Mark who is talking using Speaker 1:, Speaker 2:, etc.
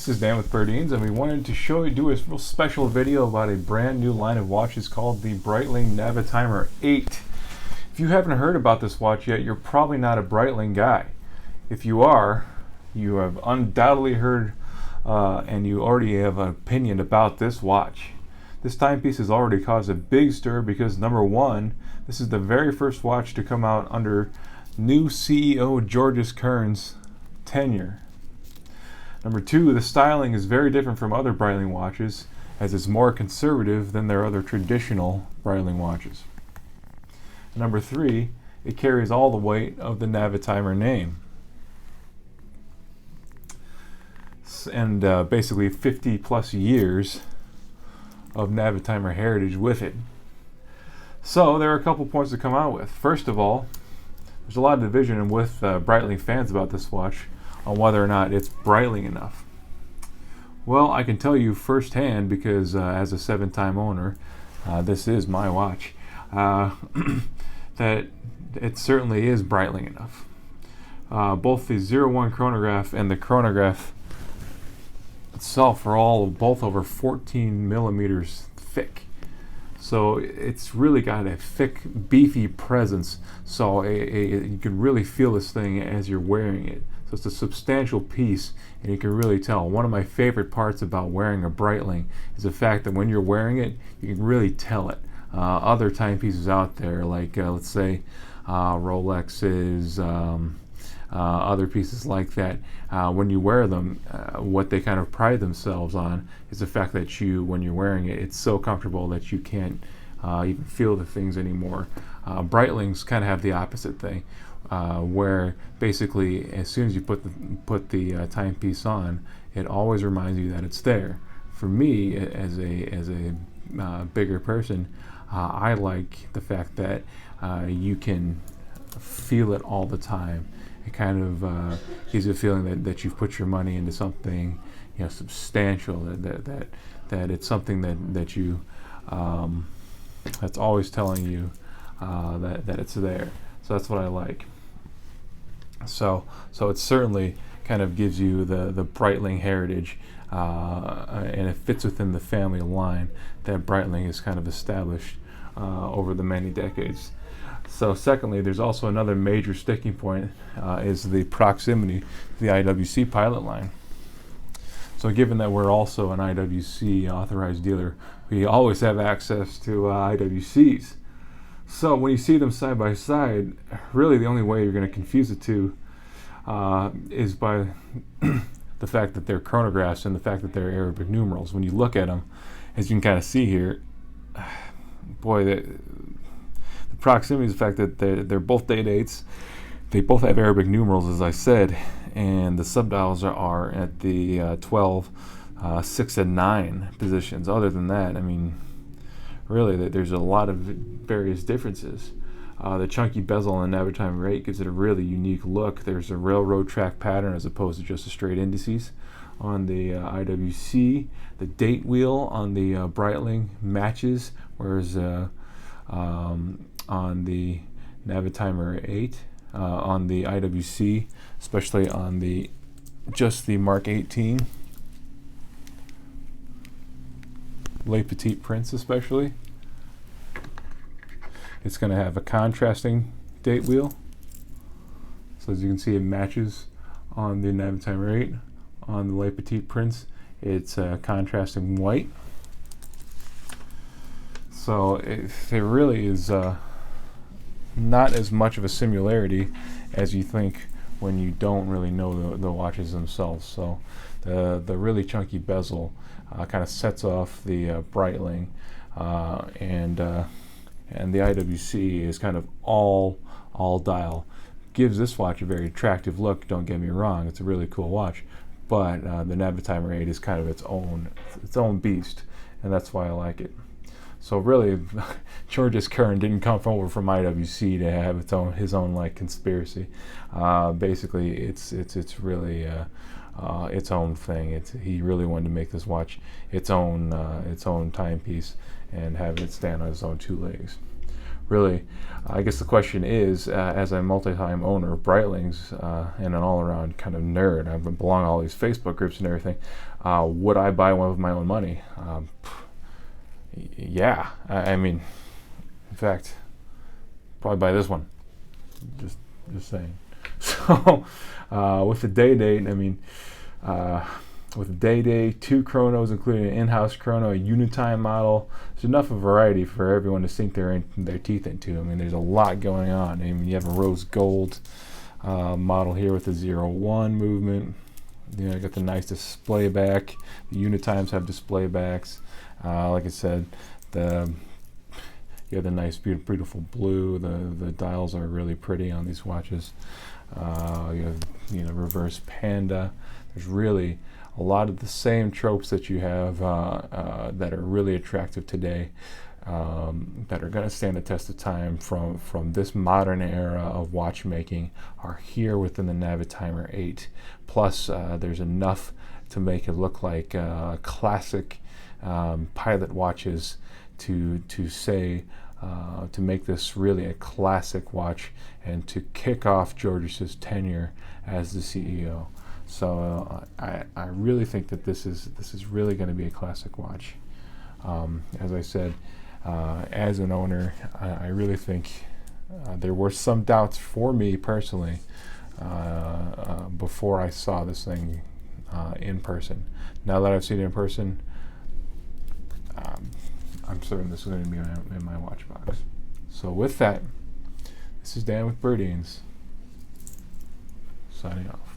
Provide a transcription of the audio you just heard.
Speaker 1: This is Dan with Breitling, and we wanted to do a real special video about a brand new line of watches called the Breitling Navitimer 8. If you haven't heard about this watch yet, you're probably not a Breitling guy. If you are, you have undoubtedly heard and you already have an opinion about this watch. This timepiece has already caused a big stir because, number one, this is the very first watch to come out under new CEO Georges Kern's tenure. Number two, the styling is very different from other Breitling watches, as it's more conservative than their other traditional Breitling watches. Number three, it carries all the weight of the Navitimer name, and basically 50 plus years of Navitimer heritage with it. So there are a couple points to come out with. First of all, there's a lot of division with Breitling fans about this watch on whether or not it's Breitling enough. Well, I can tell you firsthand, because as a 7-time owner, this is my watch, that it certainly is Breitling enough. Both the 01 chronograph and the chronograph itself are both over 14 millimeters thick. So it's really got a thick, beefy presence. So you can really feel this thing as you're wearing it. So it's a substantial piece, and you can really tell. One of my favorite parts about wearing a Breitling is the fact that when you're wearing it, you can really tell it. Other timepieces out there, like let's say Rolexes, other pieces like that, when you wear them, what they kind of pride themselves on is the fact that when you're wearing it, it's so comfortable that you can't even feel the things anymore. Breitlings kind of have the opposite thing, where basically as soon as you put the timepiece on, it always reminds you that it's there. For me, as a bigger person, I like the fact that you can feel it all the time. It kind of gives you a feeling that you've put your money into something, substantial. That it's something that you that's always telling you that it's there. So that's what I like. So it certainly kind of gives you the Breitling heritage, and it fits within the family line that Breitling has kind of established over the many decades. So secondly, there's also another major sticking point, is the proximity to the IWC pilot line. So given that we're also an IWC authorized dealer, we always have access to IWCs. So when you see them side by side, really the only way you're going to confuse the two is by the fact that they're chronographs and the fact that they're Arabic numerals. When you look at them, as you can kind of see here, boy, the proximity is the fact that they're both day dates. They both have Arabic numerals, as I said, and the subdials are at the 12, 6, and 9 positions. Other than that, I mean, really, there's a lot of various differences. The chunky bezel on the Navitimer 8 gives it a really unique look. There's a railroad track pattern as opposed to just a straight indices on the IWC. The date wheel on the Breitling matches, whereas on the Navitimer 8, on the IWC, especially on just the Mark 18 Les Petits Prince especially, it's going to have a contrasting date wheel. So as you can see, it matches on the Navitimer 8. On the Les Petits Prince, it's contrasting white. So it really is not as much of a similarity as you think when you don't really know the watches themselves. So the really chunky bezel kind of sets off the Breitling, and the IWC is kind of all dial. Gives this watch a very attractive look, don't get me wrong, it's a really cool watch, but the Navitimer 8 is kind of its own beast, and that's why I like it. So really, Georges Kern didn't come over from IWC to have his own like conspiracy. Basically, it's really its own thing. He really wanted to make this watch its own timepiece and have it stand on its own two legs. really, I guess the question is, as a multi-time owner of Breitlings and an all-around kind of nerd, I belong to all these Facebook groups and everything, would I buy one with my own money? Yeah, I mean, in fact, probably buy this one. Just saying. So, with the day date, I mean, with a day, 2 chronos, including an in-house chrono, a unitime model. There's enough of variety for everyone to sink their teeth into. I mean, there's a lot going on. I mean, you have a rose gold model here with the 0-1 movement. You know, you got the nice display back. The unitimes have display backs. Like I said, you have the nice, beautiful blue. The dials are really pretty on these watches. You have, reverse panda. There's really a lot of the same tropes that you have that are really attractive today, that are going to stand the test of time from this modern era of watchmaking, are here within the Navitimer 8. Plus, there's enough to make it look like classic pilot watches to make this really a classic watch and to kick off Georges' tenure as the CEO. So I really think that this is really going to be a classic watch. As I said, as an owner, I really think there were some doubts for me personally before I saw this thing in person. Now that I've seen it in person, I'm certain this is going to be in my watch box. So with that, this is Dan with Birdines, signing off.